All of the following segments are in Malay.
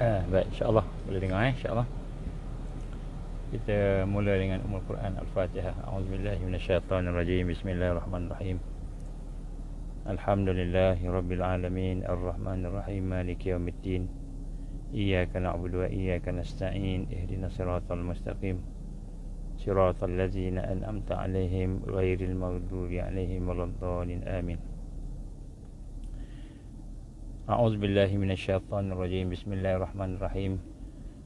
Baik, insyaAllah boleh dengar insyaAllah. Kita mula dengan Ummul Quran Al-Fatihah. A'udzubillahi minasyaitonirrajim. Bismillahirrahmanirrahim. Alhamdulillahi Rabbil Alamin. Ar-Rahmanirrahim. Maliki yaumiddin. Iyyaka na'budu wa iyyaka nasta'in. Ihdinas siratal mustaqim. Siratal ladzina an'amta 'alaihim ghairil maghdubi 'alaihim waladdallin. Amin. A'udzubillahi minasyaitonirrajim. Bismillahirrahmanirrahim.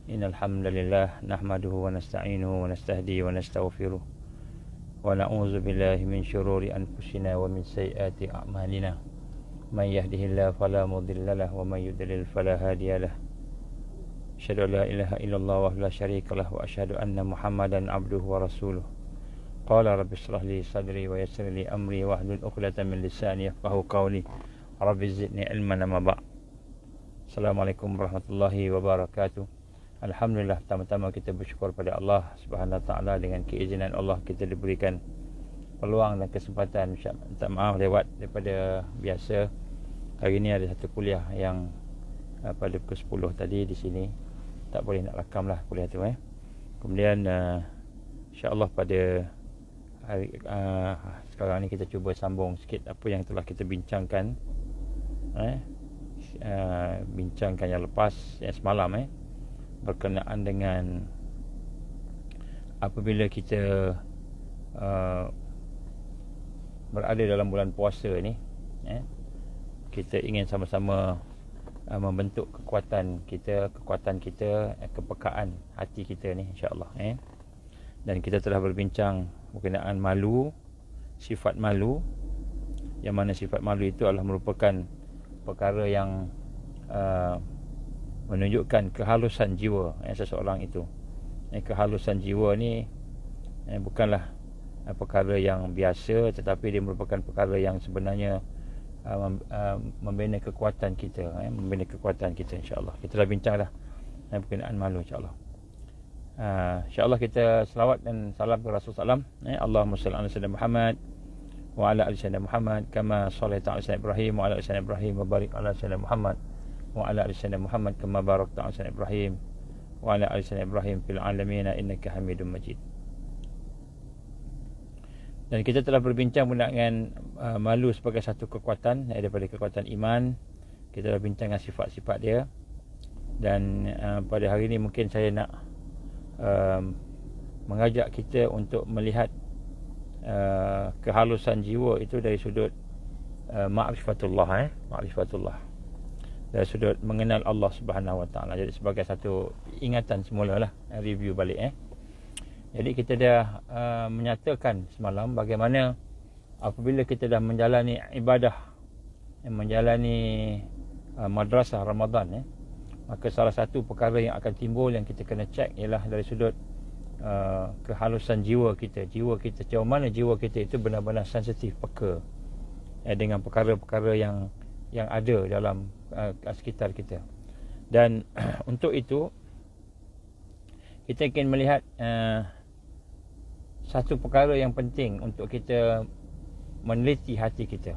Innal hamdalillah nahmaduhu wa nasta'inuhu wa nastahdihi wa nastaghfiruh wa na'udzu billahi min syururi anfusina wa min sayyiati a'malina. May yahdihillahu fala mudhillalah wa may yudlil fala hadiyalah. Asyhadu an la ilaha illallah wa la syarikalah wa asyhadu anna Muhammadan abduhu wa rasuluh. Qala rabbi shrah li sadri wa yassir li amri wa hlul 'uqdatam min lisani yafqahu qawli. Rabbi zidni ilman ma ba'. Assalamualaikum warahmatullahi wabarakatuh. Alhamdulillah, pertama-tama kita bersyukur pada Allah Subhanahu Wa Taala. Dengan keizinan Allah kita diberikan peluang dan kesempatan. Minta maaf lewat daripada biasa. Hari ini ada satu kuliah yang pada pukul 10 tadi di sini tak boleh nak rakam lah kuliah tu. Kemudian insya-Allah pada hari sekarang ni kita cuba sambung sikit apa yang telah kita bincangkan bincangkan yang lepas, yang semalam berkenaan dengan apabila kita berada dalam bulan puasa ni, kita ingin sama-sama membentuk kekuatan kita, kepekaan hati kita ni, insya-Allah. Dan kita telah berbincang berkenaan malu, sifat malu, yang mana sifat malu itu adalah merupakan perkara yang menunjukkan kehalusan jiwa seseorang itu. Kehalusan jiwa ni bukanlah perkara yang biasa, tetapi dia merupakan perkara yang sebenarnya membina kekuatan kita, insya-Allah. Kita dah bincang dah berkenaan malu, insya-Allah. Insya-Allah kita selawat dan salam kepada Rasulullah sallallahu. Allahumma shalli ala sayyidina Muhammad wa ala ali sayyidina Muhammad kama shallaita ala sayyidina Ibrahim wa ala ali sayyidina Ibrahim wa barik ala sayyidina Muhammad wa ala ali sayyidina Muhammad kama barakta ala sayyidina Ibrahim wa ala ali sayyidina Ibrahim fil alamin innaka Hamidum Majid. Dan kita telah berbincang dengan malu sebagai satu kekuatan daripada kekuatan iman. Kita telah bincang dengan sifat-sifat dia. Dan pada hari ini mungkin saya nak mengajak kita untuk melihat kehalusan jiwa itu dari sudut ma'rifatullah, dari sudut mengenal Allah Subhanahu Wa Taala. Jadi sebagai satu ingatan semulalah, review balik. Jadi kita dah menyatakan semalam bagaimana apabila kita dah menjalani ibadah, menjalani madrasah Ramadan, maka salah satu perkara yang akan timbul yang kita kena cek ialah dari sudut kehalusan jiwa kita. Sejauh mana jiwa kita itu benar-benar sensitif, peka dengan perkara-perkara yang ada dalam sekitar kita. Dan untuk itu kita ingin melihat satu perkara yang penting untuk kita meneliti hati kita,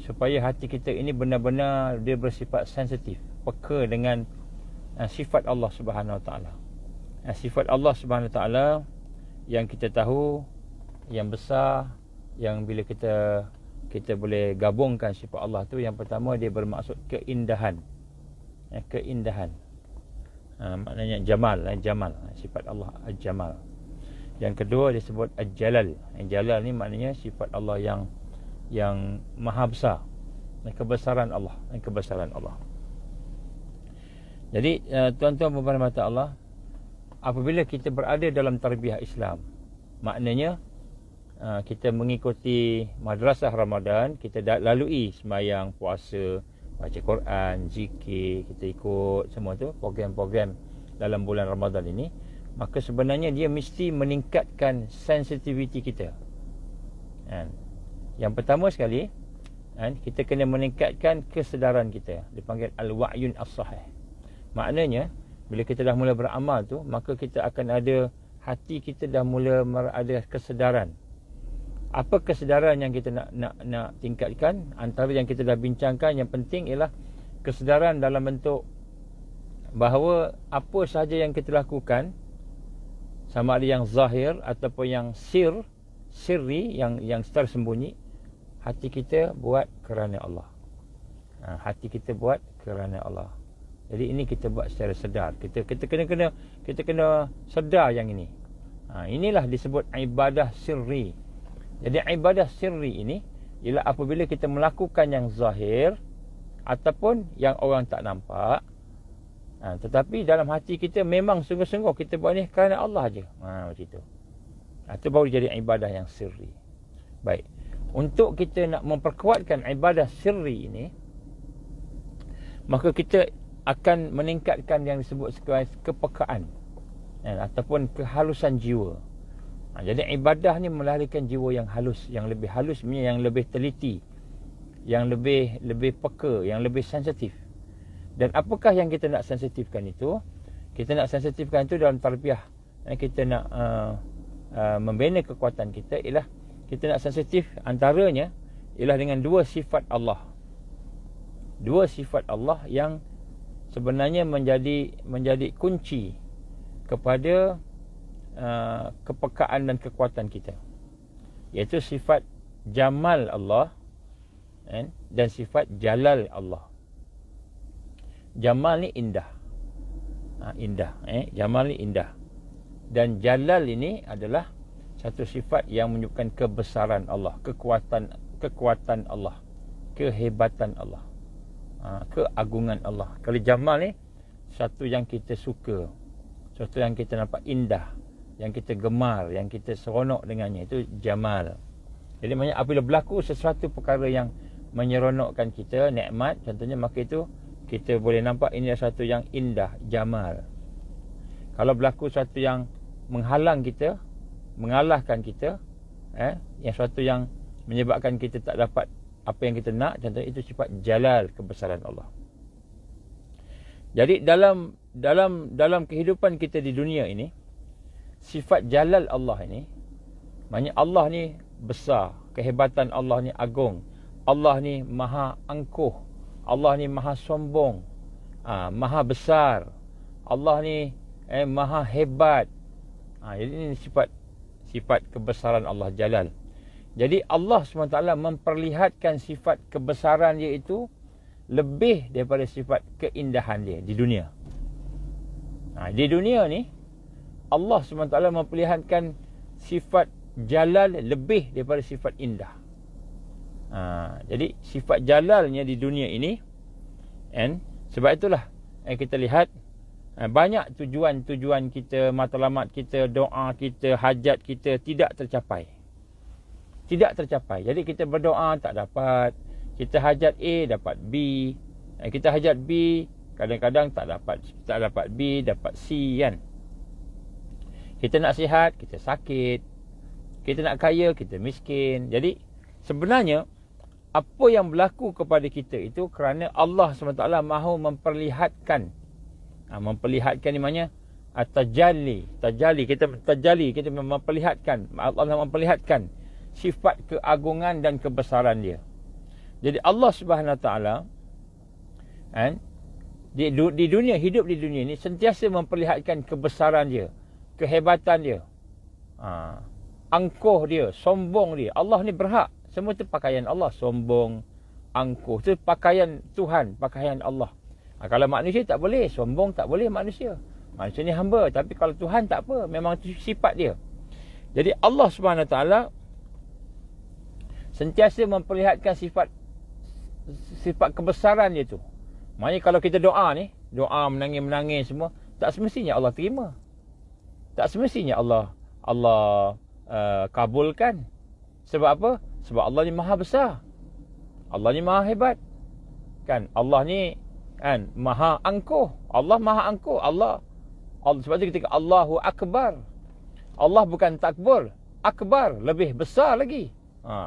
supaya hati kita ini benar-benar dia bersifat sensitif, peka dengan sifat Allah Subhanahu Wa Taala. Sifat Allah Subhanahu Wa Taala yang kita tahu yang besar, yang bila kita boleh gabungkan sifat Allah tu, yang pertama dia bermaksud keindahan. Maknanya jamal, sifat Allah al-jamal. Yang kedua disebut al-jalal. Jalal ni maknanya sifat Allah yang maha besar, kebesaran Allah. Jadi tuan-tuan dan puan-puan mata Allah, apabila kita berada dalam tarbiyah Islam, maknanya kita mengikuti madrasah Ramadan, kita lalui sembahyang, puasa, baca Quran, zikir, kita ikut semua tu program-program dalam bulan Ramadan ini, maka sebenarnya dia mesti meningkatkan sensitiviti kita. Yang pertama sekali, kita kena meningkatkan kesedaran kita. Dipanggil al-wa'yun as-sahih. Maknanya bila kita dah mula beramal tu, maka kita akan ada, hati kita dah mula ada kesedaran. Apa kesedaran yang kita nak tingkatkan? Antara yang kita dah bincangkan, yang penting ialah kesedaran dalam bentuk bahawa apa sahaja yang kita lakukan, sama ada yang zahir ataupun yang sirri, yang tersembunyi, hati kita buat kerana Allah. Hati kita buat kerana Allah. Jadi ini kita buat secara sedar. Kita kena sedar yang ini. Inilah disebut ibadah sirri. Jadi ibadah sirri ini ialah apabila kita melakukan yang zahir ataupun yang orang tak nampak, tetapi dalam hati kita memang sungguh-sungguh kita buat ni kerana Allah aja. Macam itu. Itu baru jadi ibadah yang sirri. Baik. Untuk kita nak memperkuatkan ibadah sirri ini, maka kita akan meningkatkan yang disebut sebagai kepekaan ataupun kehalusan jiwa. Jadi ibadah ni melahirkan jiwa yang halus, yang lebih halus, yang lebih teliti, yang lebih peka, yang lebih sensitif. Dan apakah yang kita nak sensitifkan itu? Kita nak sensitifkan itu dalam tarbiyah. Kita nak membina kekuatan kita ialah kita nak sensitif, antaranya ialah dengan dua sifat Allah. Dua sifat Allah yang sebenarnya menjadi kunci kepada kepekaan dan kekuatan kita, iaitu sifat jamal Allah dan sifat jalal Allah. Jamal ni indah, jamal ni indah, dan jalal ini adalah satu sifat yang menunjukkan kebesaran Allah, kekuatan Allah, kehebatan Allah, keagungan Allah. Kalau jamal ni satu yang kita suka, satu yang kita nampak indah, yang kita gemar, yang kita seronok dengannya, itu jamal. Jadi maknanya apabila berlaku sesuatu perkara yang menyeronokkan kita, nikmat contohnya, maka itu kita boleh nampak ini adalah satu yang indah, jamal. Kalau berlaku sesuatu yang menghalang kita, mengalahkan kita, yang sesuatu yang menyebabkan kita tak dapat apa yang kita nak, contohnya itu sifat jalal, kebesaran Allah. Jadi dalam kehidupan kita di dunia ini, sifat jalal Allah ini, maknanya Allah ni besar, kehebatan Allah ni agung, Allah ni maha angkuh, Allah ni maha sombong, maha besar, Allah ni maha hebat. Jadi ini sifat kebesaran Allah jalal. Jadi Allah SWT memperlihatkan sifat kebesaran dia itu lebih daripada sifat keindahan dia di dunia. Di dunia ni Allah SWT memperlihatkan sifat jalal lebih daripada sifat indah. Jadi sifat jalalnya di dunia ini, sebab itulah kita lihat banyak tujuan kita, matlamat kita, doa kita, hajat kita tidak tercapai. Jadi kita berdoa tak dapat, kita hajat A dapat B, kita hajat B kadang-kadang tak dapat B, dapat C, kan. Kita nak sihat, kita sakit. Kita nak kaya, kita miskin. Jadi sebenarnya apa yang berlaku kepada kita itu kerana Allah SWT mahu memperlihatkan. Memperlihatkan ni maknanya tajalli, kita memperlihatkan, Allah memperlihatkan sifat keagungan dan kebesaran dia. Jadi Allah Subhanahu Wa Taala di dunia, hidup di dunia ni sentiasa memperlihatkan kebesaran dia, kehebatan dia, angkuh dia, sombong dia. Allah ni berhak, semua tu pakaian Allah, sombong, angkuh, tu pakaian Tuhan, pakaian Allah. Kalau manusia tak boleh, sombong tak boleh manusia. Manusia ni hamba, tapi kalau Tuhan tak apa, memang itu sifat dia. Jadi Allah Subhanahu Wa Taala sentiasa memperlihatkan sifat kebesaran dia tu. Maknanya kalau kita doa ni, doa menangis-menangis semua, tak semestinya Allah terima. Tak semestinya Allah kabulkan. Sebab apa? Sebab Allah ni maha besar, Allah ni maha hebat, kan. Allah ni maha angkuh, Allah maha angkuh, Allah sebab tu ketika Allahu Akbar, Allah bukan takbur, akbar, lebih besar lagi,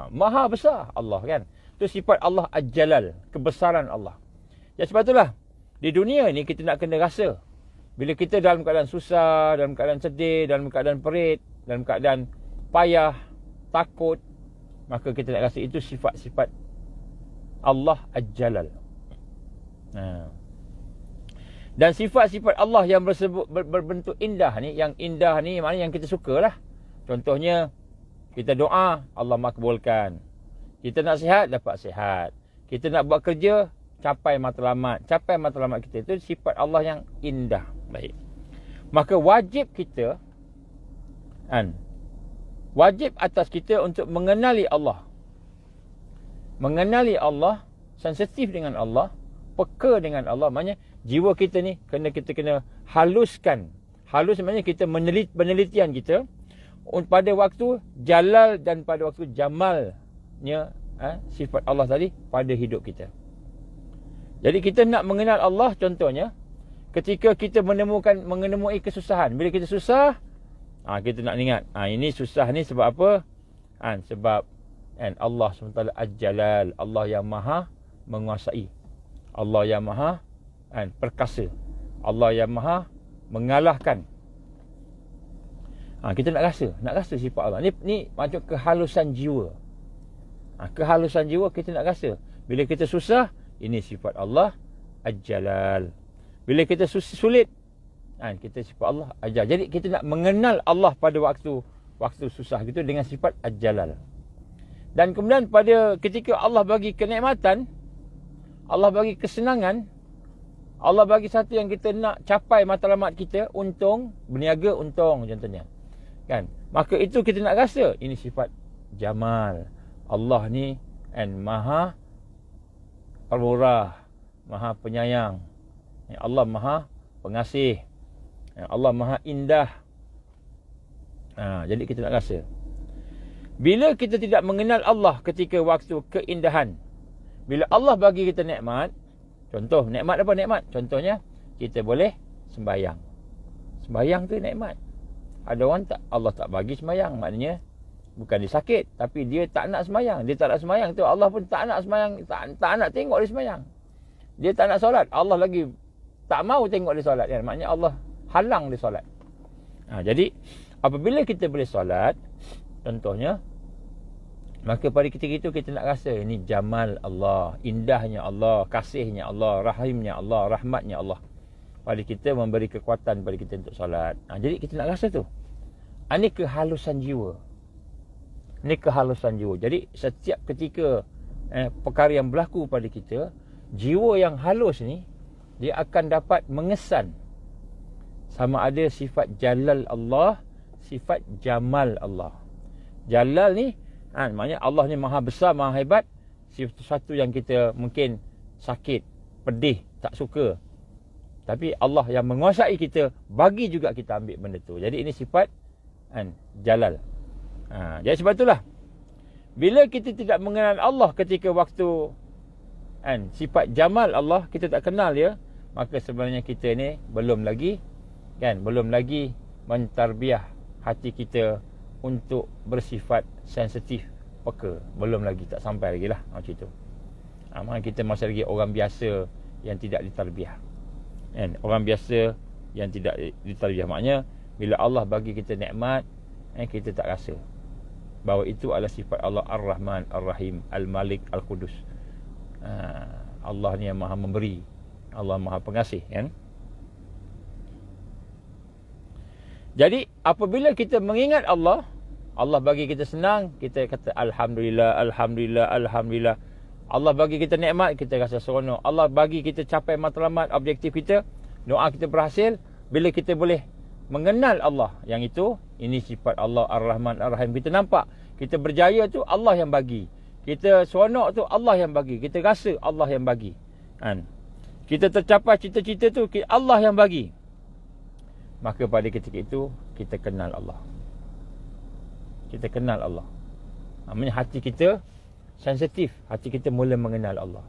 maha besar Allah, kan. Itu sifat Allah Al-Jalal, kebesaran Allah. Ya, sebab itulah di dunia ni kita nak kena rasa, bila kita dalam keadaan susah, dalam keadaan sedih, dalam keadaan perit, dalam keadaan payah, takut, maka kita nak rasa itu sifat-sifat Allah Al-Jalal. Dan sifat-sifat Allah yang berbentuk indah ni, yang indah ni maknanya yang kita sukalah. Contohnya, kita doa, Allah makbulkan. Kita nak sihat, dapat sihat. Kita nak buat kerja, capai matlamat. Capai matlamat kita, itu sifat Allah yang indah. Baik. Maka wajib kita, wajib atas kita untuk mengenali Allah. Mengenali Allah, sensitif dengan Allah, peka dengan Allah. Maknanya jiwa kita ni kita kena haluskan. Halus maknanya kita penelitian kita pada waktu jalal dan pada waktu jamalnya sifat Allah tadi pada hidup kita. Jadi kita nak mengenal Allah, contohnya ketika kita menemui kesusahan. Bila kita susah, kita nak ingat, ini susah ni sebab apa? Sebab Allah SWT Al-Jalal, Allah yang maha menguasai, Allah yang maha perkasa, Allah yang maha mengalahkan. Kita nak rasa sifat Allah. Ni macam kehalusan jiwa. Kehalusan jiwa kita nak rasa. Bila kita susah, ini sifat Allah Al-Jalal. Bila kita sulit, kita sifat Allah Al-Jalal. Jadi kita nak mengenal Allah pada waktu susah gitu dengan sifat Al-Jalal. Dan kemudian pada ketika Allah bagi kenikmatan, Allah bagi kesenangan, Allah bagi satu yang kita nak capai matlamat kita, untung, berniaga untung contohnya. Kan? Maka itu kita nak rasa ini sifat Jamal. Allah ni maha Al-Murah, maha penyayang. Allah maha pengasih. Allah maha indah. Jadi kita nak rasa. Bila kita tidak mengenal Allah ketika waktu keindahan, bila Allah bagi kita nikmat, contoh nikmat apa nikmat? Contohnya kita boleh sembahyang. Sembahyang tu nikmat. Ada orang Allah tak bagi sembahyang, maknanya bukan dia sakit, tapi dia tak nak sembahyang. Dia tak nak sembahyang tu, Allah pun tak nak sembahyang, tak nak tengok dia sembahyang. Dia tak nak solat, Allah lagi tak mau tengok dia solat kan? Maknanya Allah halang dia solat. Jadi apabila kita boleh solat, contohnya, maka pada ketika itu kita nak rasa ini jamal Allah, indahnya Allah, kasihnya Allah, rahimnya Allah, rahmatnya Allah pada kita, memberi kekuatan pada kita untuk solat. Jadi kita nak rasa tu. Ini kehalusan jiwa. Ini kehalusan jiwa. Jadi setiap ketika perkara yang berlaku pada kita, jiwa yang halus ni dia akan dapat mengesan sama ada sifat jalal Allah, sifat jamal Allah. Jalal ni maknanya Allah ni maha besar, maha hebat. Sesuatu yang kita mungkin sakit, pedih, tak suka, tapi Allah yang menguasai kita, bagi juga kita ambil benda tu. Jadi ini sifat jalal. Jadi sebab itulah bila kita tidak mengenal Allah ketika waktu sifat jamal Allah, kita tak kenal dia, maka sebenarnya kita ni belum lagi mentarbiah hati kita untuk bersifat sensitif, peka. Belum lagi, tak sampai lagi lah macam itu. Maka kita masih lagi orang biasa yang tidak ditarbiah. Orang biasa yang tidak ditarbiah, maknanya bila Allah bagi kita nikmat, kita tak rasa bahawa itu adalah sifat Allah Ar-Rahman, Ar-Rahim, Al-Malik, Al-Qudus. Allah ni yang maha memberi, Allah maha pengasih kan. Jadi apabila kita mengingat Allah, Allah bagi kita senang, kita kata Alhamdulillah, Alhamdulillah, Alhamdulillah. Allah bagi kita nikmat, kita rasa seronok. Allah bagi kita capai matlamat, objektif kita, doa kita berhasil. Bila kita boleh mengenal Allah yang itu, ini sifat Allah Ar-Rahman, Ar-Rahim. Kita nampak, kita berjaya tu Allah yang bagi. Kita seronok tu Allah yang bagi. Kita rasa Allah yang bagi. Kita tercapai cita-cita tu Allah yang bagi. Maka pada ketika itu kita kenal Allah. Kita kenal Allah. Maksudnya hati kita sensitif, hati kita mula mengenal Allah.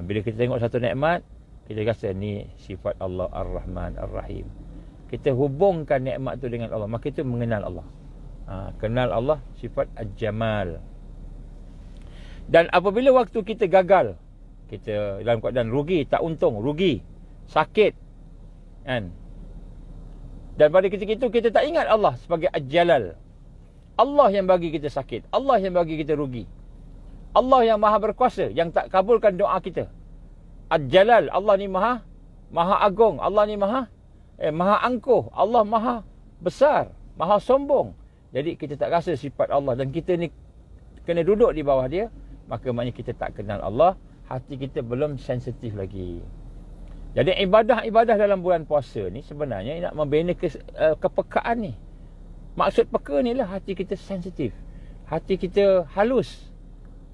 Bila kita tengok satu nikmat, kita rasa ni sifat Allah Ar-Rahman, Ar-Rahim. Kita hubungkan nikmat tu dengan Allah, maka itu mengenal Allah. Kenal Allah, sifat Al-Jamal. Dan apabila waktu kita gagal, kita dalam keadaan rugi, tak untung, rugi, sakit, kan? Dan pada ketika itu kita tak ingat Allah sebagai Al-Jalal. Allah yang bagi kita sakit, Allah yang bagi kita rugi, Allah yang maha berkuasa, yang tak kabulkan doa kita. Al-Jalal, Allah ni maha maha agung, Allah ni maha angkuh, Allah maha besar, maha sombong. Jadi kita tak rasa sifat Allah dan kita ni kena duduk di bawah dia, maka maknanya kita tak kenal Allah, hati kita belum sensitif lagi. Jadi ibadah-ibadah dalam bulan puasa ni sebenarnya nak membina kepekaan ni. Maksud peka ni lah hati kita sensitif, hati kita halus,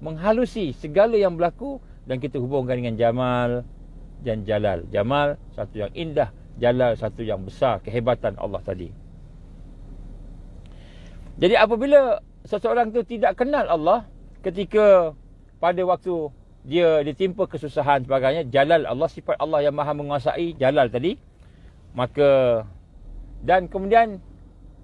menghalusi segala yang berlaku dan kita hubungkan dengan jamal dan jalal. Jamal satu yang indah, jalal satu yang besar, kehebatan Allah tadi. Jadi apabila seseorang tu tidak kenal Allah ketika pada waktu dia ditimpa kesusahan sebagainya, jalal Allah, sifat Allah yang maha menguasai, jalal tadi, maka dan kemudian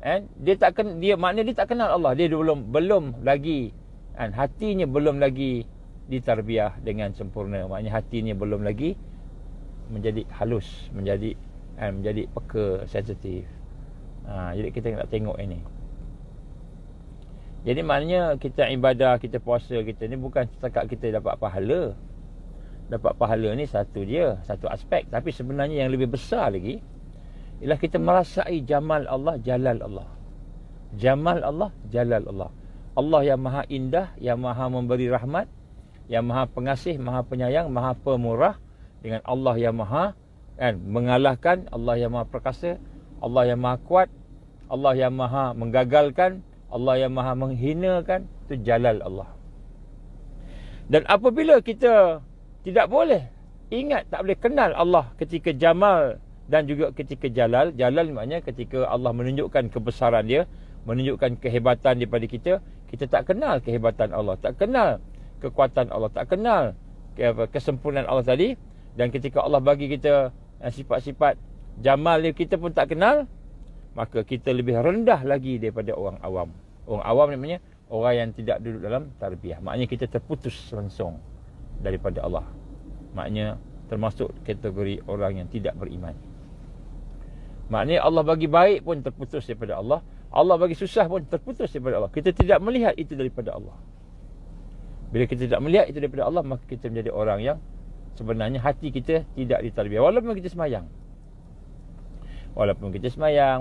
maknanya dia tak kenal Allah, dia belum lagi hatinya belum lagi ditarbiyah dengan sempurna, maknanya hatinya belum lagi menjadi halus, menjadi peka, sensitif. Jadi kita nak tengok ini. Jadi maknanya kita ibadah, kita puasa kita ni bukan setakat kita dapat pahala. Dapat pahala ni satu aspek, tapi sebenarnya yang lebih besar lagi ialah kita merasai jamal Allah, jalal Allah. Jamal Allah, jalal Allah. Allah yang maha indah, yang maha memberi rahmat, yang maha pengasih, maha penyayang, maha pemurah, dengan Allah yang maha mengalahkan, Allah yang maha perkasa, Allah yang maha kuat, Allah yang maha menggagalkan, Allah yang maha menghinakan. Itu jalal Allah. Dan apabila kita tidak boleh ingat, tak boleh kenal Allah ketika jamal dan juga ketika jalal. Jalal maknanya ketika Allah menunjukkan kebesaran dia, menunjukkan kehebatan daripada kita, kita tak kenal kehebatan Allah, tak kenal kekuatan Allah, tak kenal kesempurnaan Allah tadi. Dan ketika Allah bagi kita sifat-sifat jamal ni kita pun tak kenal, maka kita lebih rendah lagi daripada orang awam. Orang awam namanya orang yang tidak duduk dalam tarbiyah. Maknanya kita terputus langsung daripada Allah. Maknanya termasuk kategori orang yang tidak beriman. Maknanya Allah bagi baik pun terputus daripada Allah, Allah bagi susah pun terputus daripada Allah. Kita tidak melihat itu daripada Allah. Bila kita tidak melihat itu daripada Allah, maka kita menjadi orang yang sebenarnya hati kita tidak ditarbiyah. Walaupun kita semayang,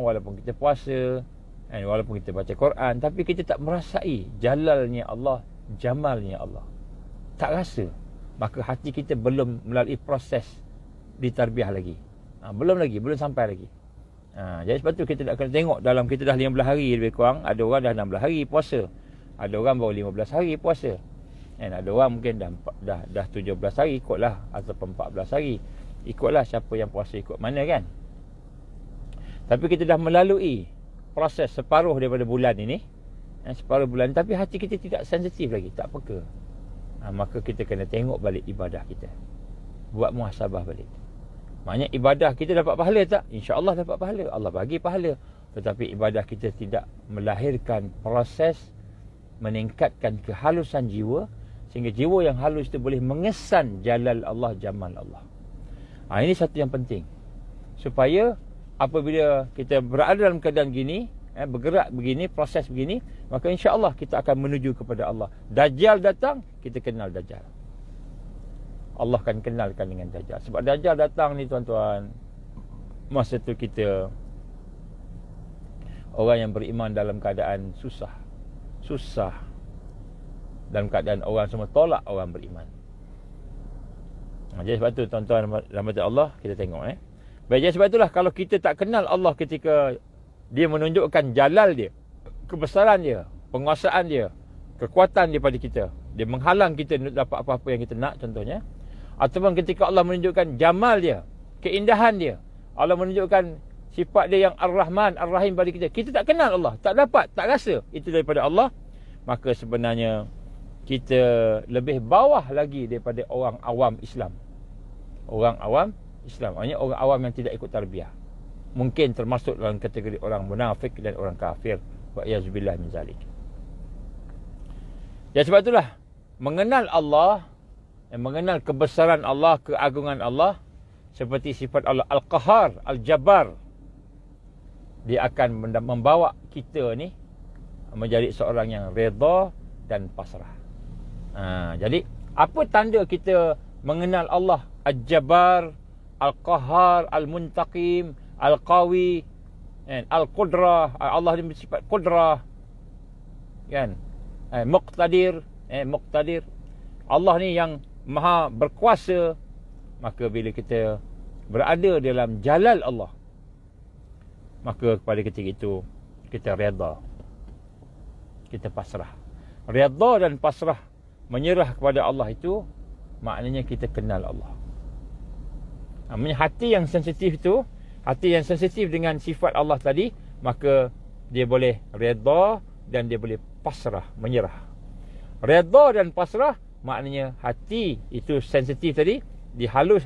walaupun kita puasa, walaupun kita baca Quran, tapi kita tak merasai jalalnya Allah, jamalnya Allah, tak rasa, maka hati kita belum melalui proses ditarbiyah lagi. Belum sampai lagi. Jadi sebab tu kita nak kena tengok, dalam kita dah 15 hari lebih kurang, ada orang dah 16 hari puasa, ada orang baru 15 hari puasa, ada orang mungkin dah 17 hari ikutlah, ataupun 14 hari ikutlah, siapa yang puasa ikut mana kan. Tapi kita dah melalui proses separuh daripada bulan ini, separuh bulan, tapi hati kita tidak sensitif lagi, tak peka. Maka kita kena tengok balik ibadah kita, buat muhasabah balik. Maknanya ibadah kita dapat pahala tak? InsyaAllah dapat pahala, Allah bagi pahala. Tetapi ibadah kita tidak melahirkan proses meningkatkan kehalusan jiwa, sehingga jiwa yang halus itu boleh mengesan jalal Allah, jamal Allah. Ini satu yang penting, supaya apabila kita berada dalam keadaan gini, bergerak begini, proses begini, maka insya-Allah kita akan menuju kepada Allah. Dajjal datang, kita kenal Dajjal, Allah akan kenalkan dengan Dajjal. Sebab Dajjal datang ni tuan-tuan, masa tu kita orang yang beriman dalam keadaan susah, dalam keadaan orang semua tolak orang beriman. Jadi sebab tu tuan-tuan rahmat Allah, kita tengok baik, jadi sebab itulah kalau kita tak kenal Allah ketika dia menunjukkan jalal dia, kebesaran dia, penguasaan dia, kekuatan daripada kita, dia menghalang kita dapat apa-apa yang kita nak contohnya, ataupun ketika Allah menunjukkan jamal dia, keindahan dia, Allah menunjukkan sifat dia yang Ar-Rahman, Ar-Rahim pada kita, kita tak kenal Allah, tak dapat, tak rasa itu daripada Allah, maka sebenarnya kita lebih bawah lagi daripada orang awam Islam. Orang awam Islam, maknanya orang awam yang tidak ikut tarbiyah, mungkin termasuk dalam kategori orang munafik dan orang kafir, wa iyazbillah min zalik. Ya, sebab itulah mengenal Allah, mengenal kebesaran Allah, keagungan Allah, seperti sifat Allah Al-Qahar, Al-Jabbar, dia akan membawa kita ni menjadi seorang yang redha dan pasrah. Jadi apa tanda kita mengenal Allah Al-Jabbar, Al-Qahhar, Al-Muntaqim, Al-Qawi, kan? Al-Qudrah, Allah ni bersifat Qudrah, kan? Muqtadir, Muqtadir. Allah ni yang maha berkuasa. Maka bila kita berada dalam jalal Allah, maka pada ketika itu kita redha, kita pasrah. Redha dan pasrah, menyerah kepada Allah itu maknanya kita kenal Allah. Hati yang sensitif itu, hati yang sensitif dengan sifat Allah tadi, maka dia boleh redha dan dia boleh pasrah, menyerah. Redha dan pasrah maknanya hati itu sensitif tadi,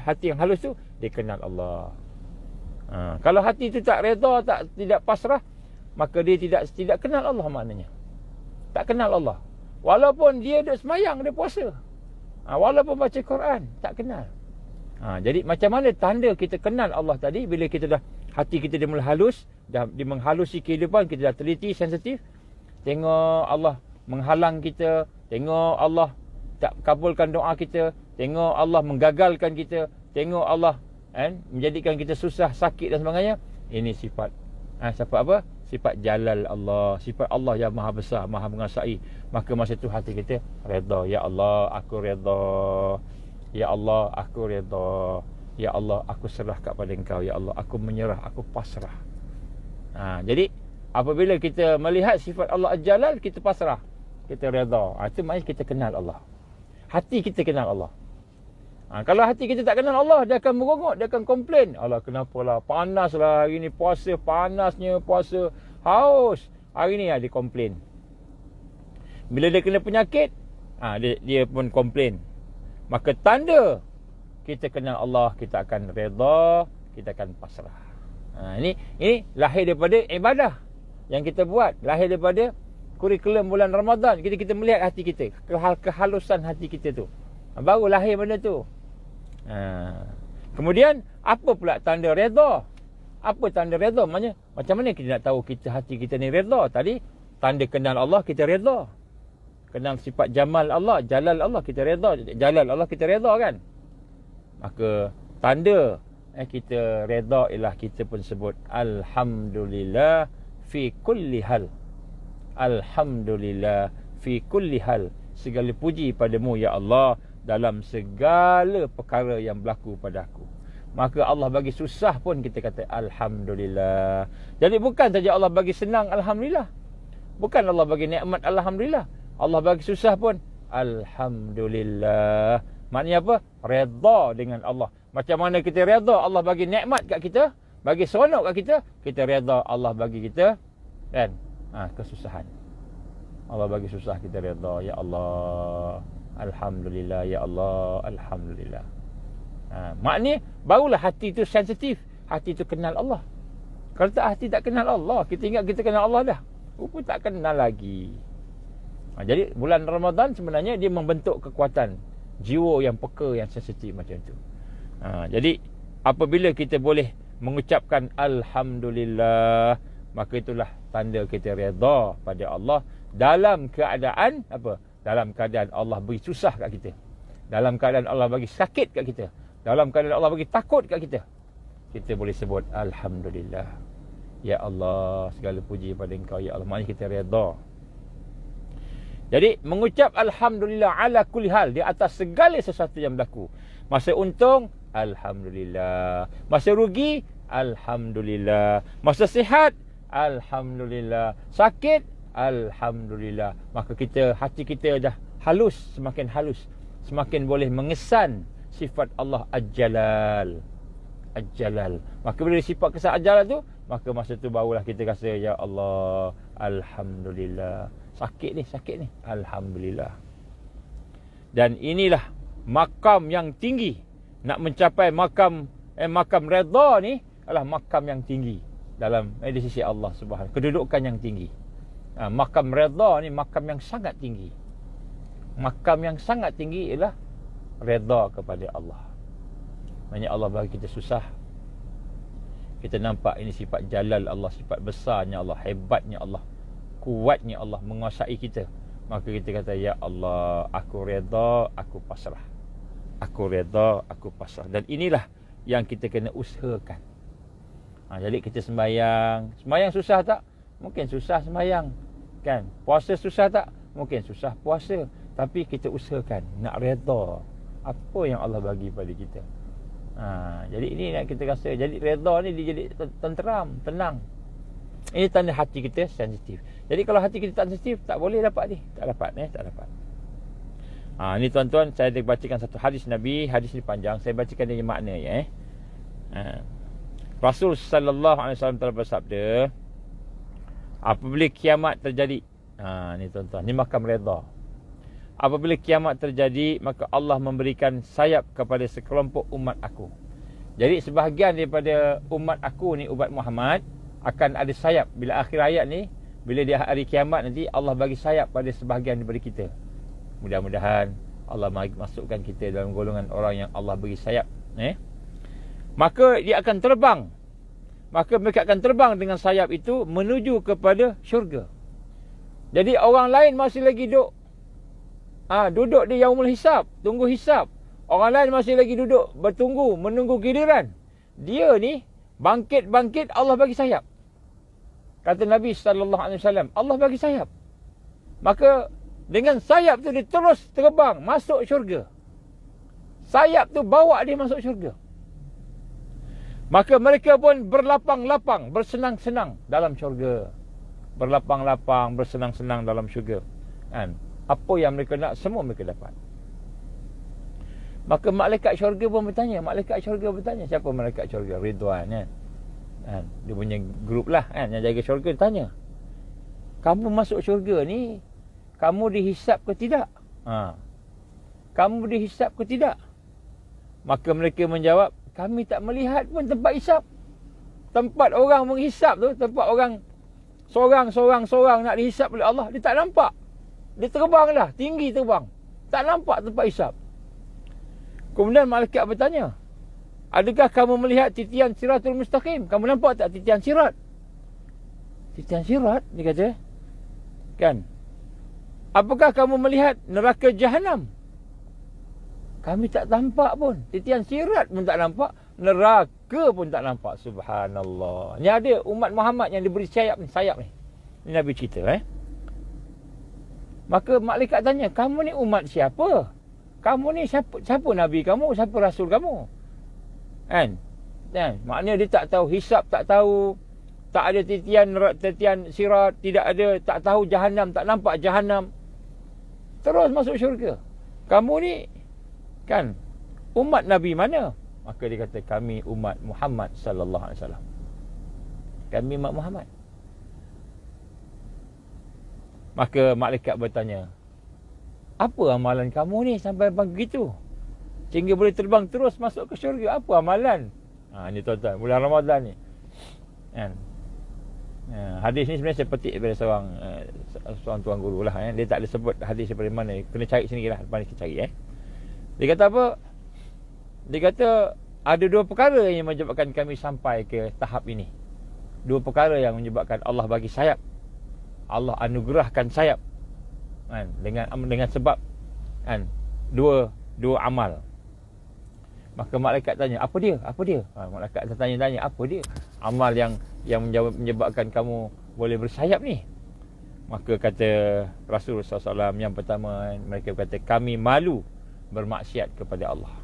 hati yang halus tu dia kenal Allah. Kalau hati itu tak redha, tidak pasrah, maka dia tidak kenal Allah maknanya. Tak kenal Allah. Walaupun dia duk semayang, dia puasa, walaupun baca Quran, tak kenal. Jadi macam mana tanda kita kenal Allah tadi? Bila kita dah, hati kita dia mula halus, dah dia menghalusi kehidupan, kita dah teliti, sensitif. Tengok Allah menghalang kita, tengok Allah tak kabulkan doa kita, tengok Allah menggagalkan kita, tengok Allah menjadikan kita susah, sakit dan sebagainya. Ini sifat sifat apa? Sifat jalal Allah, sifat Allah yang maha besar, maha menguasai. Maka masa itu hati kita redha. Ya Allah, aku redha. Ya Allah, aku redha. Ya Allah, aku serah kepada Engkau. Ya Allah, aku menyerah, aku pasrah. Jadi apabila kita melihat sifat Allah Al-Jalal, kita pasrah, kita redha. Itu maknanya kita kenal Allah. Hati kita kenal Allah. Kalau hati kita tak kenal Allah, dia akan merongok, dia akan komplain. Allah, kenapalah panaslah hari ni, puasa, panasnya puasa, haus. Hari ni dia komplain. Bila dia kena penyakit, dia pun komplain. Maka tanda kita kenal Allah, kita akan redha, kita akan pasrah. Ini lahir daripada ibadah yang kita buat, lahir daripada kurikulum bulan Ramadan. Kita melihat hati kita, kehalusan hati kita tu, baru lahir benda tu. Kemudian apa pula tanda redha? Apa tanda redha? Maksudnya macam mana kita nak tahu hati kita ni redha? Tadi tanda kenal Allah, kita redha. Kenal sifat jamal Allah, jalal Allah, kita redha. Jalal Allah, kita redha, kan? Maka tanda kita redha ialah kita pun sebut alhamdulillah fi kulli hal. Alhamdulillah fi kulli hal. Segala puji padamu ya Allah dalam segala perkara yang berlaku pada aku. Maka Allah bagi susah pun kita kata alhamdulillah. Jadi bukan saja Allah bagi senang, alhamdulillah. Bukan Allah bagi nikmat, alhamdulillah. Allah bagi susah pun alhamdulillah. Maknanya apa? Redha dengan Allah. Macam mana kita redha Allah bagi nikmat kat kita, bagi seronok kat kita redha Allah bagi kita, kan? Kesusahan. Allah bagi susah, kita redha. Ya Allah, alhamdulillah. Ya Allah, alhamdulillah. Maknanya barulah hati itu sensitif, hati itu kenal Allah. Kalau tak, hati tak kenal Allah, kita ingat kita kenal Allah dah, rupa tak kenal lagi. Jadi bulan Ramadan sebenarnya dia membentuk kekuatan jiwa yang peka, yang sensitif macam tu. Jadi apabila kita boleh mengucapkan alhamdulillah, maka itulah tanda kita redha pada Allah dalam keadaan apa? Dalam keadaan Allah bagi susah kat kita, dalam keadaan Allah bagi sakit kat kita, dalam keadaan Allah bagi takut kat kita, kita boleh sebut alhamdulillah. Ya Allah, segala puji pada Engkau ya Allah. Maknanya kita redha. Jadi mengucap alhamdulillah ala kulli hal, di atas segala sesuatu yang berlaku. Masa untung, alhamdulillah. Masa rugi, alhamdulillah. Masa sihat, alhamdulillah. Sakit, alhamdulillah. Maka hati kita dah halus, semakin halus, semakin boleh mengesan sifat Allah Al-Jalal. Al-Jalal. Maka bila sifat kesan Al-Jalal tu, maka masa tu barulah kita rasa ya Allah, alhamdulillah. Sakit ni, alhamdulillah. Dan inilah makam yang tinggi. Nak mencapai makam redha ni adalah makam yang tinggi dalam di sisi Allah Subhanahu. Kedudukan yang tinggi. Makam redha ni makam yang sangat tinggi. Makam yang sangat tinggi ialah redha kepada Allah. Maksudnya Allah bagi kita susah, kita nampak ini sifat jalal Allah, sifat besarnya Allah, hebatnya Allah, kuatnya Allah menguasai kita. Maka kita kata ya Allah, aku redha, aku pasrah. Aku redha, aku pasrah. Dan inilah yang kita kena usahakan. Jadi kita sembahyang susah tak? Mungkin susah sembahyang, kan? Puasa susah tak? Mungkin susah puasa. Tapi kita usahakan nak redha apa yang Allah bagi pada kita. Jadi ini nak kita rasa. Jadi redha ni dia jadi tenteram, tenang. Ini tanda hati kita sensitif. Jadi kalau hati kita tak sensitif, tak boleh dapat ni. Tak dapat. Ni tuan-tuan, saya bacakan satu hadis Nabi. Hadis ni panjang, saya bacakan dia makna ya. Rasul sallallahu alaihi wasallam telah bersabda, apabila kiamat terjadi, ni tuan-tuan, ni makam redha. Apabila kiamat terjadi, maka Allah memberikan sayap kepada sekelompok umat aku. Jadi sebahagian daripada umat aku ni, umat Muhammad, akan ada sayap. Bila akhir hayat ni, bila dia hari kiamat nanti, Allah bagi sayap pada sebahagian daripada kita. Mudah-mudahan Allah masukkan kita dalam golongan orang yang Allah bagi sayap. Maka dia akan terbang. Maka mereka akan terbang dengan sayap itu menuju kepada syurga. Jadi orang lain masih lagi duduk di yaumul hisab, tunggu hisab. Orang lain masih lagi duduk bertunggu, menunggu giliran. Dia ni bangkit, Allah bagi sayap. Kata Nabi sallallahu alaihi wasallam, Allah bagi sayap. Maka dengan sayap tu dia terus terbang masuk syurga. Sayap tu bawa dia masuk syurga. Maka mereka pun berlapang-lapang, bersenang-senang dalam syurga. Berlapang-lapang, bersenang-senang dalam syurga. Kan? Apa yang mereka nak, semua mereka dapat. Maka malaikat syurga pun bertanya. Siapa malaikat syurga? Ridwan, kan? Dia punya grup lah, kan, yang jaga syurga. Tanya, kamu masuk syurga ni, kamu dihisap ke tidak? Kamu dihisap ke tidak? Maka mereka menjawab, kami tak melihat pun tempat hisap. Tempat orang menghisap tu, tempat orang sorang nak dihisap oleh Allah, dia tak nampak. Dia terbang dah, tinggi terbang. Tak nampak tempat hisap. Kemudian malaikat bertanya, adakah kamu melihat titian siratul mustaqim? Kamu nampak tak titian sirat? Titian sirat, dia kata. Kan? Apakah kamu melihat neraka Jahannam? Kami tak nampak pun. Titian sirat pun tak nampak. Neraka pun tak nampak. Subhanallah. Ni ada umat Muhammad yang diberi sayap ni. Ni Nabi cerita. Maka malaikat tanya, kamu ni umat siapa? Kamu ni siapa Nabi kamu? Siapa Rasul kamu? Kan? Maknanya dia tak tahu hisap, tak tahu. Tak ada titian sirat. Tidak ada, tak tahu Jahannam. Tak nampak Jahannam. Terus masuk syurga. Kamu ni, kan, umat Nabi mana? Maka dia kata, kami umat Muhammad sallallahu alaihi wasallam. Kami umat Muhammad. Maka malaikat bertanya, apa amalan kamu ni sampai begitu? Sehingga boleh terbang terus masuk ke syurga. Apa amalan? Ni tuan-tuan, bulan Ramadan ni. Kan? Hadis ni sebenarnya saya petik daripada seorang tuan guru lah. Dia tak ada sebut hadis daripada mana. Kena cari sendiri lah. Lepas ni kita cari. Dia kata apa? Dia kata ada dua perkara yang menyebabkan kami sampai ke tahap ini. Dua perkara yang menyebabkan Allah bagi sayap. Allah anugerahkan sayap. Kan? Dengan sebab, kan, dua amal. Maka malaikat tanya, apa dia? Malaikat tanya, apa dia? Amal yang menyebabkan kamu boleh bersayap ni. Maka kata Rasulullah SAW, yang pertama, mereka kata, kami malu bermaksiat kepada Allah.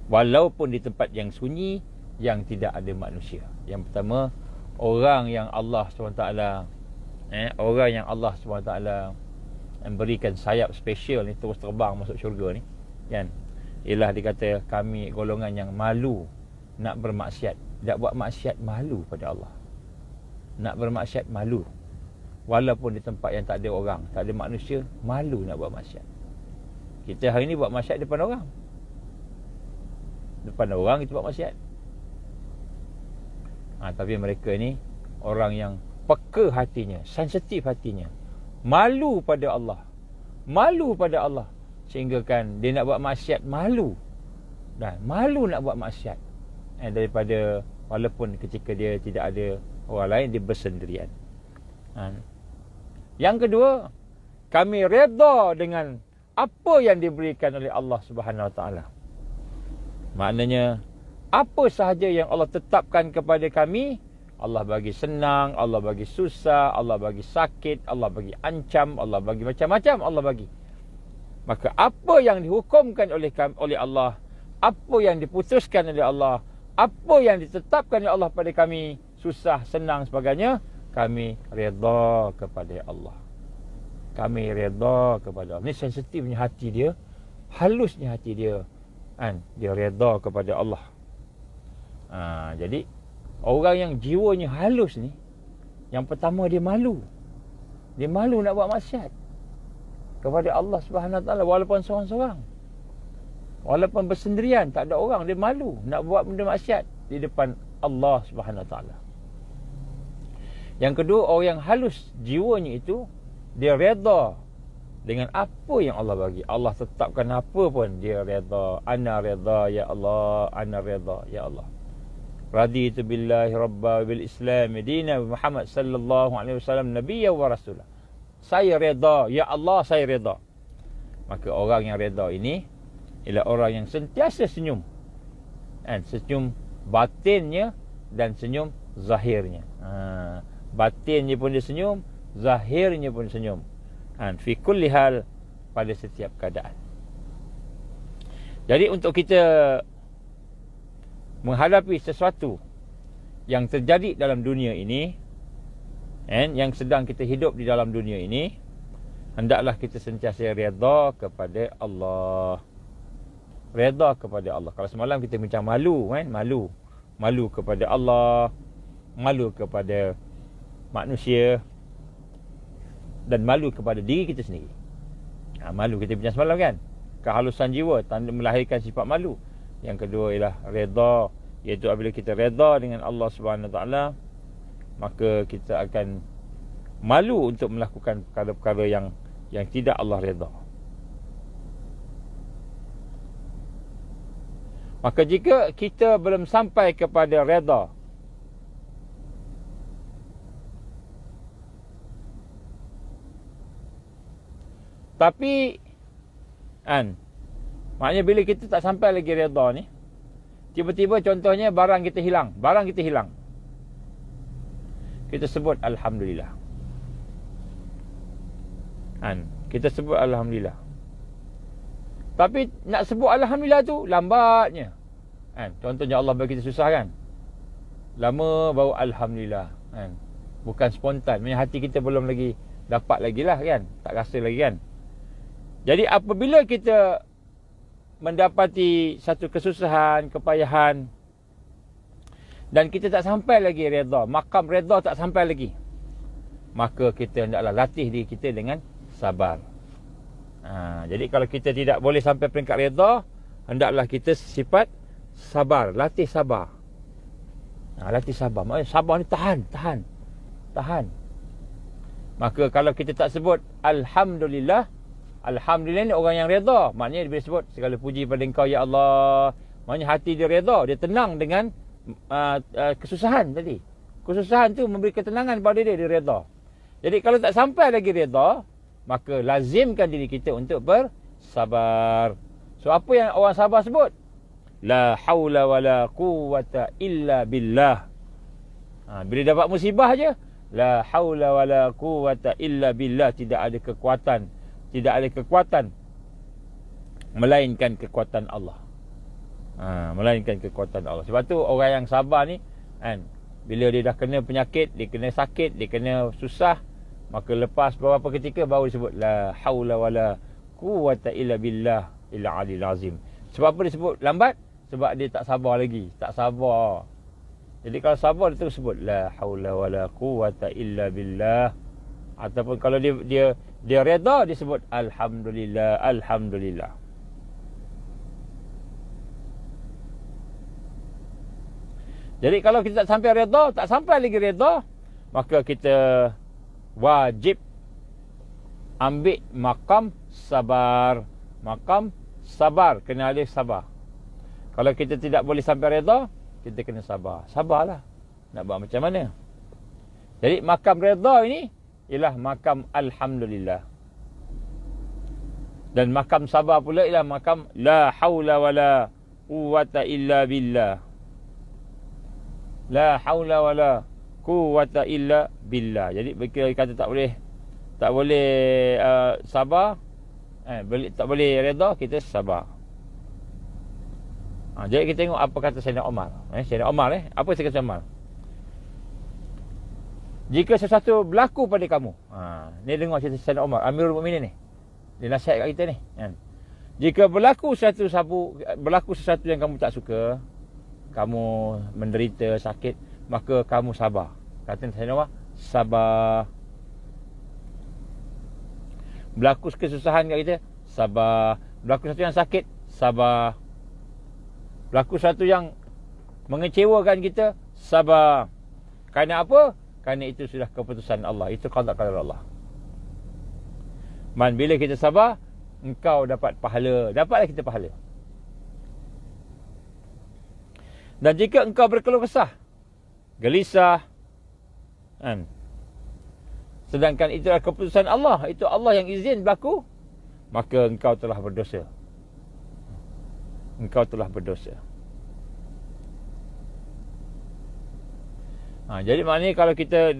Walaupun di tempat yang sunyi, yang tidak ada manusia. Yang pertama, orang yang Allah SWT memberikan sayap special ni, terus terbang masuk syurga ni, kan? Ialah dikata kami golongan yang malu nak bermaksiat. Tak buat maksiat, malu pada Allah. Nak bermaksiat, malu. Walaupun di tempat yang tak ada orang, tak ada manusia, malu nak buat maksiat. Kita hari ni buat maksiat depan orang. Depan orang kita buat maksiat. Tapi mereka ni orang yang peka hatinya, sensitif hatinya, malu pada Allah. Sehingga kan dia nak buat maksiat, malu. Dan malu nak buat maksiat. Daripada walaupun ketika dia tidak ada orang lain, dia bersendirian. Yang kedua, kami redha dengan apa yang diberikan oleh Allah Subhanahu Wa Taala. Maknanya apa sahaja yang Allah tetapkan kepada kami, Allah bagi senang, Allah bagi susah, Allah bagi sakit, Allah bagi ancam, Allah bagi macam-macam, Allah bagi. Maka apa yang dihukumkan oleh Allah, apa yang diputuskan oleh Allah, apa yang ditetapkan oleh Allah pada kami, susah, senang, sebagainya, kami redha kepada Allah. Kami redha kepada Allah. Ini sensitifnya hati dia, halusnya hati dia, kan? Dia redha kepada Allah. Jadi orang yang jiwanya halus ni, yang pertama dia malu. Dia malu nak buat maksiat kepada Allah Subhanahu Wa Taala walaupun seorang-seorang. Walaupun bersendirian, tak ada orang, dia malu nak buat benda maksiat di depan Allah Subhanahu Wa Taala. Yang kedua, orang yang halus jiwanya itu, dia redha dengan apa yang Allah bagi. Allah tetapkan apa pun dia redha. Ana redha ya Allah, ana redha ya Allah. Raditu billahi rabba bil Islam dina Muhammad sallallahu alaihi wasallam nabiyya wa rasulah. Saya redha ya Allah, saya redha. Maka orang yang redha ini ialah orang yang sentiasa senyum. Senyum batinnya dan senyum zahirnya. Batinnya pun dia senyum, zahirnya pun senyum. Fi kulli hal, pada setiap keadaan. Jadi untuk kita menghadapi sesuatu yang terjadi dalam dunia ini, yang sedang kita hidup di dalam dunia ini, hendaklah kita sentiasa redha kepada Allah. Redha kepada Allah. Kalau semalam kita macam malu, malu kepada Allah, malu kepada manusia, dan malu kepada diri kita sendiri. Malu kita bincang semalam kan, kehalusan jiwa tanda melahirkan sifat malu. Yang kedua ialah redha, iaitu apabila kita redha dengan Allah Subhanahu Wa Taala, maka kita akan malu untuk melakukan perkara-perkara yang tidak Allah redha. Maka jika kita belum sampai kepada redha, tapi maknanya bila kita tak sampai lagi redha ni, tiba-tiba contohnya barang kita hilang, kita sebut Alhamdulillah. Kita sebut Alhamdulillah. Tapi nak sebut Alhamdulillah tu lambatnya. Contohnya Allah bagi kita susah kan, lama baru Alhamdulillah. Bukan spontan. Maksudnya hati kita belum lagi dapat lagi lah kan, tak rasa lagi kan. Jadi apabila kita mendapati satu kesusahan, kepayahan, dan kita tak sampai lagi redha, makam redha tak sampai lagi, maka kita hendaklah latih diri kita dengan sabar. Jadi kalau kita tidak boleh sampai peringkat redha, hendaklah kita sifat sabar, latih sabar. Latih sabar. Maksudnya sabar ni tahan. Maka kalau kita tak sebut Alhamdulillah, Alhamdulillah ni orang yang redha. Maknanya dia sebut segala puji pada Engkau ya Allah. Maknanya hati dia redha, dia tenang dengan kesusahan tadi. Kesusahan tu memberi ketenangan pada dia redha. Jadi kalau tak sampai lagi redha, maka lazimkan diri kita untuk bersabar. So apa yang orang sabar sebut? La haula wala quwwata illa billah. Bila dapat musibah je, la haula wala quwwata illa billah, tidak ada kekuatan melainkan kekuatan Allah. Melainkan kekuatan Allah. Sebab tu orang yang sabar ni bila dia dah kena penyakit, dia kena sakit, dia kena susah, maka lepas beberapa ketika baru disebut la haula wala quwwata illa billah illa alil azim. Sebab apa disebut lambat? Sebab dia tak sabar lagi, tak sabar. Jadi kalau sabar dia terus sebut la haula wala quwwata illa billah. Ataupun kalau dia redha, dia sebut alhamdulillah, alhamdulillah. Jadi kalau kita tak sampai redha, tak sampai lagi redha, maka kita wajib ambil makam sabar. Makam sabar, kena ada sabar. Kalau kita tidak boleh sampai redha, kita kena sabar. Sabarlah. Nak buat macam mana? Jadi makam redha ini ialah makam alhamdulillah. Dan makam sabar pula ialah makam la haula wala quwwata illa billah. La haula wala quwwata illa billah. Jadi bila kata tak boleh sabar, tak boleh redha, kita sabar. Jadi kita tengok apa kata Sayyidina Umar. Sayyidina Umar apa kata Sayyidina Umar? Jika sesuatu berlaku pada kamu, ni dengar cerita Sayyidina Umar, Amirul Mukminin ni. Dia nasihat kat kita ni, kan. Jika berlaku sesuatu yang kamu tak suka, kamu menderita sakit, maka kamu sabar. Kata Sayyidina Umar, sabar. Berlaku kesusahan kat kita, sabar. Berlaku sesuatu yang sakit, sabar. Berlaku sesuatu yang mengecewakan kita, sabar. Kerana apa? Kerana itu sudah keputusan Allah. Itu qada qadar Allah. Man, bila kita sabar, engkau dapat pahala. Dapatlah kita pahala. Dan jika engkau berkeluh kesah, gelisah, kan, sedangkan itu adalah keputusan Allah, itu Allah yang izin berlaku, maka engkau telah berdosa. Engkau telah berdosa. Jadi maknanya kalau kita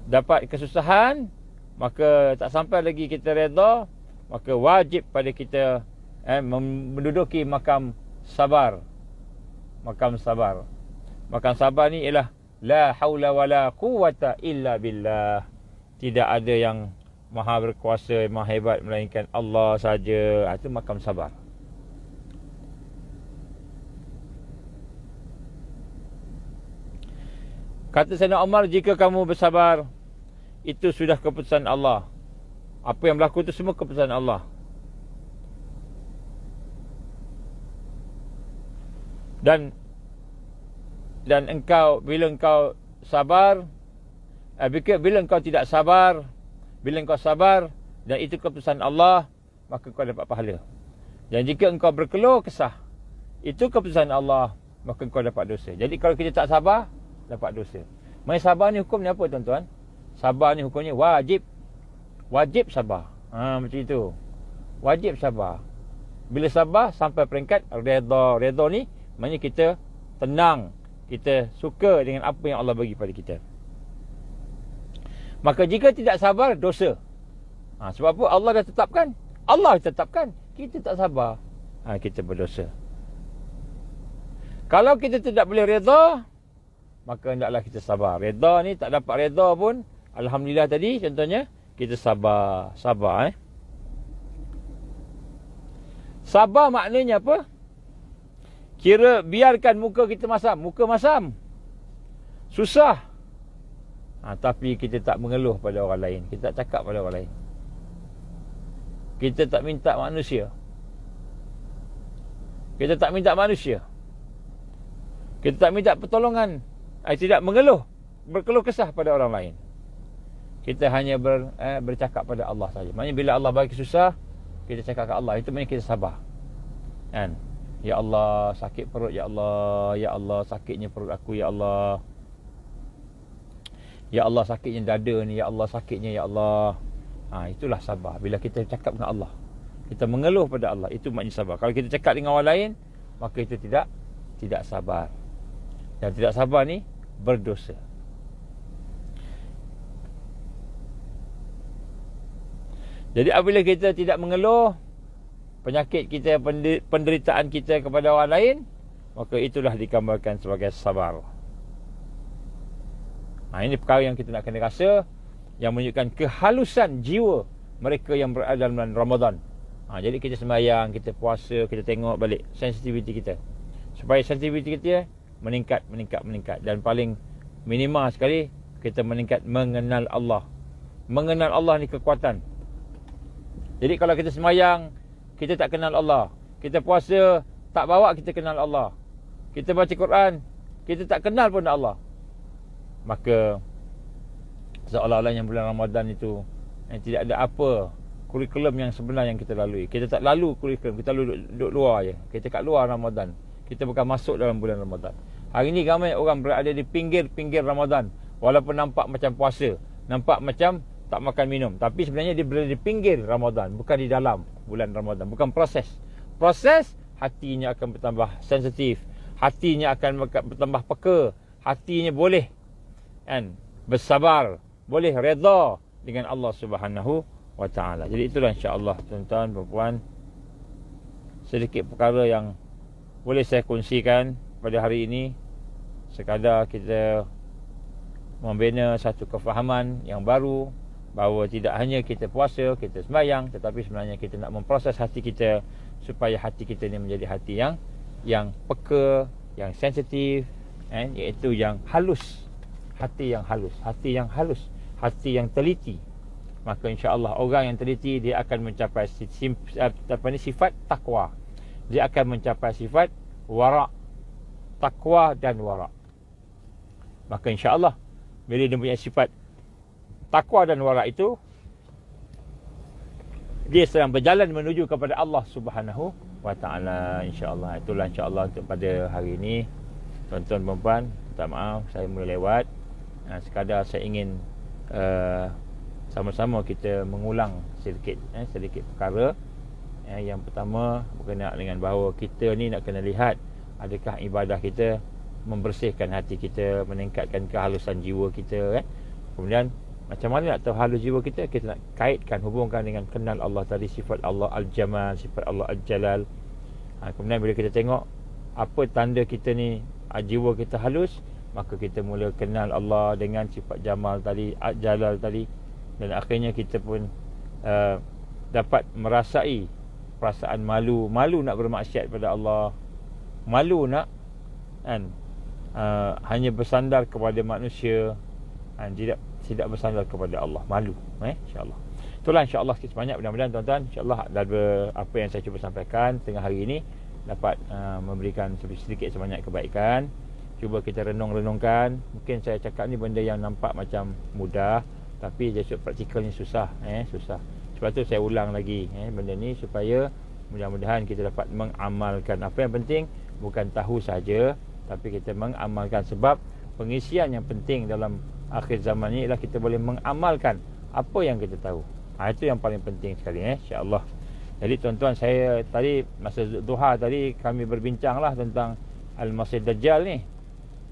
dapat kesusahan, maka tak sampai lagi kita redha, maka wajib pada kita menduduki makam sabar. Makam sabar. Makam sabar ni ialah la haula wala quwwata illa billah. Tidak ada yang maha berkuasa, maha hebat melainkan Allah saja. Itu makam sabar. Kata Sayyidina Umar, jika kamu bersabar, itu sudah keputusan Allah. Apa yang berlaku itu semua keputusan Allah. Dan engkau, bila engkau sabar, bila engkau tidak sabar, bila engkau sabar dan itu keputusan Allah, maka engkau dapat pahala. Dan jika engkau berkeluh kesah, itu keputusan Allah, maka engkau dapat dosa. Jadi kalau kita tak sabar, dapat dosa. Main sabar ni hukum ni apa, tuan-tuan? Sabar ni hukumnya wajib. Wajib sabar. Macam itu. Wajib sabar. Bila sabar sampai peringkat redha. Redha ni maknanya kita tenang, kita suka dengan apa yang Allah bagi pada kita. Maka jika tidak sabar, dosa. Sebab apa? Allah dah tetapkan. Allah tetapkan. Kita tak sabar, kita berdosa. Kalau kita tidak boleh redha, maka hendaklah kita sabar. Redha ni tak dapat redha pun, alhamdulillah tadi contohnya, kita sabar. Sabar. Sabar maknanya apa? Kira biarkan muka kita masam. Muka masam, susah, tapi kita tak mengeluh pada orang lain. Kita tak cakap pada orang lain. Kita tak minta manusia. Kita tak minta manusia. Kita tak minta pertolongan. Tidak mengeluh, berkeluh kesah pada orang lain. Kita hanya bercakap pada Allah saja. Maksudnya bila Allah bagi susah, kita cakap ke Allah. Itu maknanya kita sabar, kan? Ya Allah, sakit perut, ya Allah. Ya Allah, sakitnya perut aku, ya Allah. Ya Allah, sakitnya dada ni, ya Allah, sakitnya, ya Allah. Itulah sabar. Bila kita cakap dengan Allah, kita mengeluh pada Allah, itu maknanya sabar. Kalau kita cakap dengan orang lain, maka itu tidak sabar. Dan tidak sabar ni berdosa. Jadi apabila kita tidak mengeluh penyakit kita, penderitaan kita kepada orang lain, maka itulah digambarkan sebagai sabar. Ini perkara yang kita nak kena rasa, yang menunjukkan kehalusan jiwa mereka yang berada dalam bulan Ramadan. Jadi kita sembahyang, kita puasa, kita tengok balik sensitiviti kita, supaya sensitiviti kita meningkat. Dan paling minima sekali, kita meningkat mengenal Allah. Mengenal Allah ni kekuatan. Jadi kalau kita sembahyang, kita tak kenal Allah. Kita puasa, tak bawa kita kenal Allah. Kita baca Quran, kita tak kenal pun Allah. Maka seolah-olahnya bulan Ramadan itu tidak ada apa kurikulum yang sebenar yang kita lalui. Kita tak lalu kurikulum, kita lalu duduk luar je. Kita kat luar Ramadan, kita bukan masuk dalam bulan Ramadan. Hari ni ramai orang berada di pinggir-pinggir Ramadan, walaupun nampak macam puasa, nampak macam tak makan minum, tapi sebenarnya dia berada di pinggir Ramadan, bukan di dalam. bulan Ramadan. Bukan proses. Proses, hatinya akan bertambah sensitif, hatinya akan bertambah peka, hatinya boleh kan bersabar, boleh redha dengan Allah Subhanahu wa taala. Jadi itulah insya-Allah tuan-tuan dan puan, sedikit perkara yang boleh saya kongsikan pada hari ini, sekadar kita membina satu kefahaman yang baru bahawa tidak hanya kita puasa, kita sembahyang, tetapi sebenarnya kita nak memproses hati kita supaya hati kita ni menjadi hati yang peka, yang sensitif, iaitu yang halus. Hati yang halus, hati yang halus, hati yang teliti. Maka insya-Allah orang yang teliti dia akan mencapai sifat takwa. Dia akan mencapai sifat wara', takwa dan wara'. Maka insya-Allah bila dia punya sifat takwa dan wara' itu, dia sedang berjalan menuju kepada Allah Subhanahu wa taala, insya-Allah. Itulah insya-Allah untuk pada hari ini. Tuan-tuan dan puan, minta maaf saya mula lewat. Sekadar saya ingin sama-sama kita mengulang sedikit perkara. Yang pertama berkenaan dengan bahawa kita ni nak kena lihat adakah ibadah kita membersihkan hati kita, meningkatkan kehalusan jiwa kita. Kemudian macam mana nak tahu halus jiwa kita? Kita nak kaitkan, hubungkan dengan kenal Allah tadi, sifat Allah Al-Jamal, sifat Allah Al-Jalal. Kemudian bila kita tengok apa tanda kita ni jiwa kita halus, maka kita mula kenal Allah dengan sifat Jamal tadi, Al-Jalal tadi. Dan akhirnya kita pun dapat merasai perasaan malu nak bermaksiat pada Allah, malu nak hanya bersandar kepada manusia, tidak bersandar kepada Allah, malu. InsyaAllah. Itulah insyaAllah sikit sebanyak, mudah-mudahan tuan-tuan insyaAllah dari apa yang saya cuba sampaikan tengah hari ini dapat memberikan sedikit sebanyak kebaikan. Cuba kita renung-renungkan. Mungkin saya cakap ni benda yang nampak macam mudah, tapi jadi praktikalnya susah. Susah. Sebab tu saya ulang lagi benda ni supaya mudah-mudahan kita dapat mengamalkan. Apa yang penting bukan tahu saja, tapi kita mengamalkan. Sebab pengisian yang penting dalam akhir zaman ni ialah kita boleh mengamalkan apa yang kita tahu. Itu yang paling penting sekali, insya-Allah. Jadi tuan-tuan, saya tadi masa duha tadi kami berbincanglah tentang Al-Masih Dajjal ni.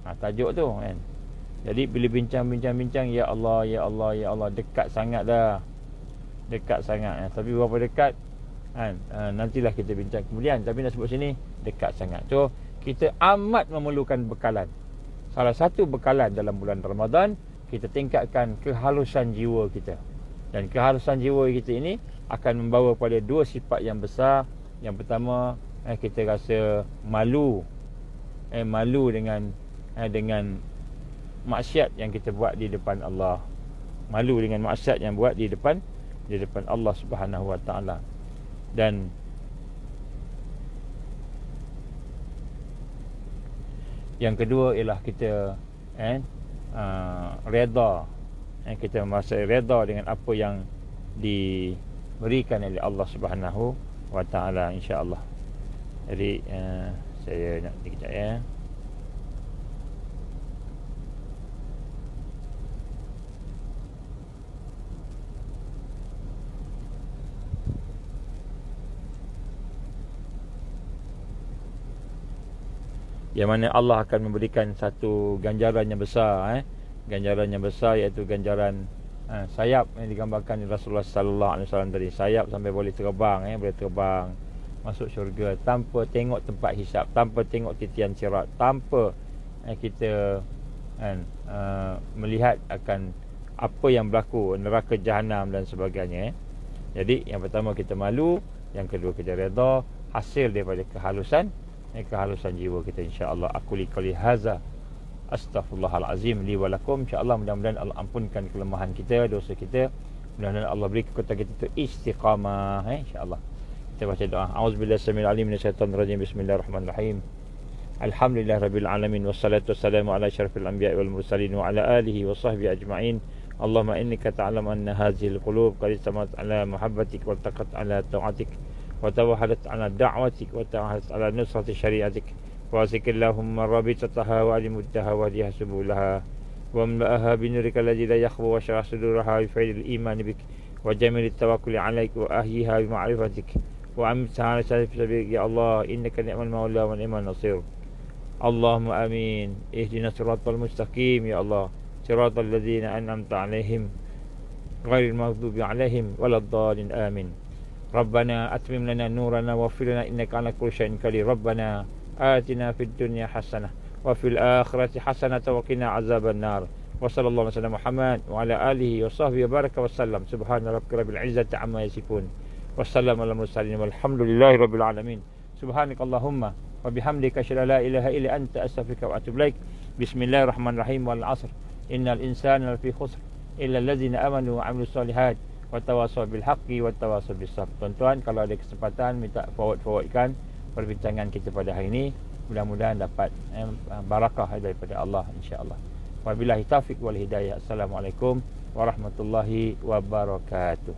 Tajuk tu kan. Jadi bila bincang, ya Allah, ya Allah, ya Allah, dekat sangat dah. Dekat sangat. Tapi berapa dekat nantilah kita bincang kemudian. Tapi nak sebut sini dekat sangat. So kita amat memerlukan bekalan. Salah satu bekalan dalam bulan Ramadan, kita tingkatkan kehalusan jiwa kita. Dan kehalusan jiwa kita ini akan membawa pada dua sifat yang besar. Yang pertama, kita rasa malu. Malu dengan maksiat yang kita buat di depan Allah. Malu dengan maksiat yang buat di depan Allah Subhanahu wa taala. Dan yang kedua ialah kita redha. Kita merasa redha dengan apa yang diberikan oleh Allah Subhanahu wa taala, insya-Allah. Jadi saya nak kejap yang mana Allah akan memberikan satu ganjaran yang besar, ganjaran yang besar, iaitu ganjaran sayap yang digambarkan oleh Rasulullah sallallahu alaihi wasallam tadi. Sayap sampai boleh terbang, boleh terbang masuk syurga tanpa tengok tempat hisap, tanpa tengok titian sirat, tanpa kita melihat akan apa yang berlaku, neraka jahanam dan sebagainya. Jadi yang pertama kita malu, yang kedua kita redha, hasil daripada kehalusan jiwa kita, insya-Allah. Aku liqali haza astaghfirullahalazim li wa lakum. Insya-Allah mudah-mudahan Allah ampunkan kelemahan kita, dosa kita. Mudah-mudahan Allah beri kekuatan kita untuk istiqamah, insya-Allah. Kita baca doa. Auzubillahi samil alim minasyaitonir rajim. Bismillahirrahmanirrahim. Alhamdulillahirabbil alamin wassalatu wassalamu ala asyrafil anbiya'i wal mursalin wa ala alihi wa sahbihi ajma'in. Allahumma innaka ta'lamu anna hadhil qulub qad istamat ala muhabbatik wa taqat ala ta'atik wa tawahadat ala da'watik wa tawahadat ala nusrati syariatik wa zikillahumma rabitataha wa alimuttaha wa dihasubulaha wa mla'aha binurika alladhi la yakhbu wa syarah suduraha bi fa'ilil iman bik وجميل التوكل عليك وأحييها بمعرفتك وأمتها على سبيل سبيلك يا الله إنك نعم المولى ونعم النصير. اللهم آمين. اهدنا الصراط المستقيم يا الله صراط الذين أنعمت عليهم غير المغضوب عليهم ولا الضالين آمين. ربنا أتمم لنا نورنا واغفر لنا إنك على كل شيء قدير. ربنا آتنا في الدنيا حسنة وفي الآخرة حسنة وقنا عذاب النار. وصلى الله على سيدنا محمد وعلى آله وصحبه وبارك وسلم. سبحان ربك رب العزة عما يصفون والسلام على المرسلين والحمد لله رب العالمين. سبحانك اللهم وبحمدك أشهد أن لا إله إلا أنت أستغفرك وأتوب إليك. بسم الله الرحمن الرحيم. والعصر إن الإنسان لفي خسر إلا الذين آمنوا وعملوا الصالحات watawasau bil haqqi watawasau bis sabr. Tuan-tuan, kalau ada kesempatan minta forwardkan perbincangan kita pada hari ini, mudah-mudahan dapat barakah daripada Allah insya-Allah. Wabillahi taufiq wal hidayah. Assalamualaikum warahmatullahi wabarakatuh.